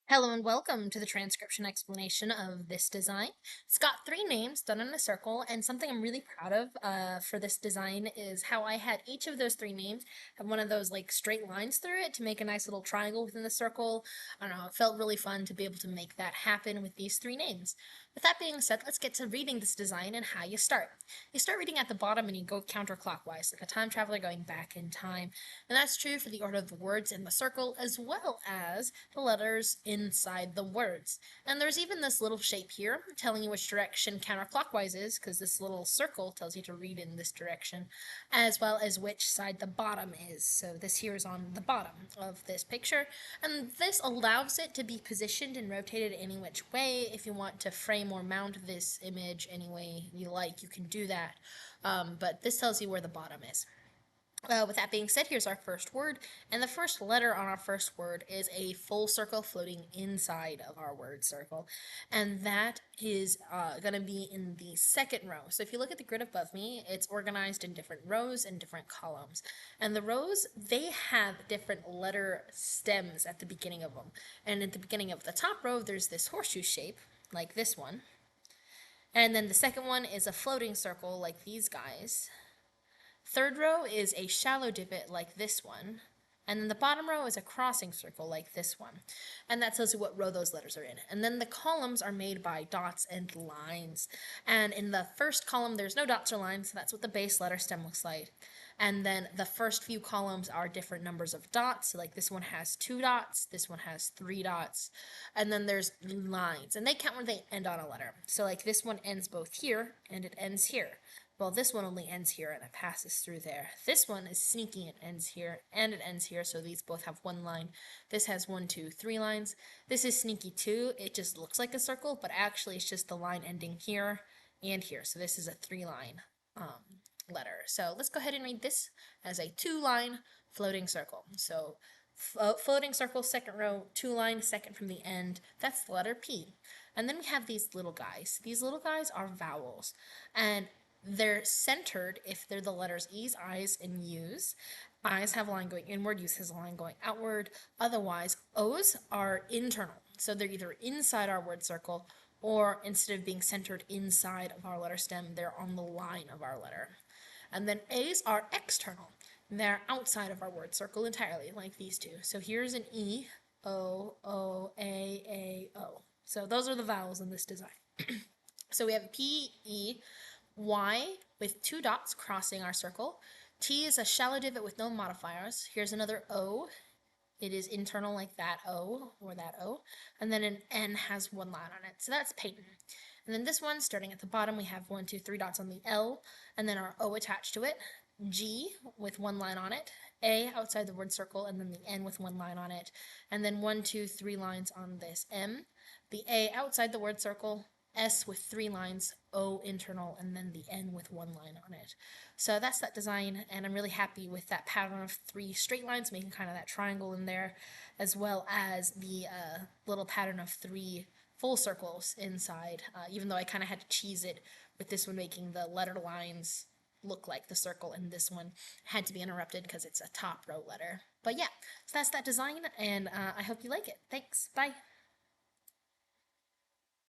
Hello and welcome to the transcription explanation of this design. It's got three names done in a circle, and something I'm really proud of for this design is how I had each of those three names have one of those like straight lines through it to make a nice little triangle within the circle. I don't know, it felt really fun to be able to make that happen with these three names. With that being said, let's get to reading this design and how you start. You start reading at the bottom and you go counterclockwise, like a time traveler going back in time. And that's true for the order of the words in the circle as well as the letters inside the words. And there's even this little shape here telling you which direction counterclockwise is, because this little circle tells you to read in this direction, as well as which side the bottom is. So this here is on the bottom of this picture, and this allows it to be positioned and rotated any which way. If you want to frame or mount this image any way you like, you can do that. But this tells you where the bottom is. With that being said, here's our first word, and the first letter on our first word is a full circle floating inside of our word circle, and that is going to be in the second row. So if you look at the grid above me, it's organized in different rows and different columns, and the rows, they have different letter stems at the beginning of them, and at the beginning of the top row, there's this horseshoe shape, like this one, and then the second one is a floating circle like these guys. Third row is a shallow divot like this one. And then the bottom row is a crossing circle like this one. And that tells you what row those letters are in. And then the columns are made by dots and lines. And in the first column, there's no dots or lines, so that's what the base letter stem looks like. And then the first few columns are different numbers of dots. So like this one has 2 dots, this one has 3 dots. And then there's lines, and they count where they end on a letter. So like this one ends both here, and it ends here. Well, this one only ends here and it passes through there. This one is sneaky, it ends here and it ends here, so these both have one line. This has 1, 2, 3 lines. This is sneaky too, it just looks like a circle, but actually it's just the line ending here and here. So this is a 3-line letter. So let's go ahead and read this as a 2-line floating circle. So floating circle, second row, 2-line, second from the end. That's the letter P. And then we have these little guys. These little guys are vowels. And they're centered if they're the letters E's, I's, and U's. I's have a line going inward, U's has a line going outward. Otherwise, O's are internal. So they're either inside our word circle, or instead of being centered inside of our letter stem, they're on the line of our letter. And then A's are external. They're outside of our word circle entirely, like these two. So here's an E, O, O, A, O. So those are the vowels in this design. So we have P, E, Y with 2 dots crossing our circle. T is a shallow divot with no modifiers. Here's another O. It is internal like that O or that O. And then an N has 1 line on it. So that's Peyton. And then this one, starting at the bottom, we have 1, 2, 3 dots on the L, and then our O attached to it. G with 1 line on it. A outside the word circle, and then the N with 1 line on it. And then 1, 2, 3 lines on this M. The A outside the word circle, S with 3 lines, O internal, and then the N with 1 line on it. So that's that design, and I'm really happy with that pattern of 3 straight lines, making kind of that triangle in there, as well as the little pattern of 3 full circles inside, even though I kind of had to cheese it with this one making the letter lines look like the circle, and this one had to be interrupted because it's a top row letter. But yeah, so that's that design, and I hope you like it. Thanks, bye!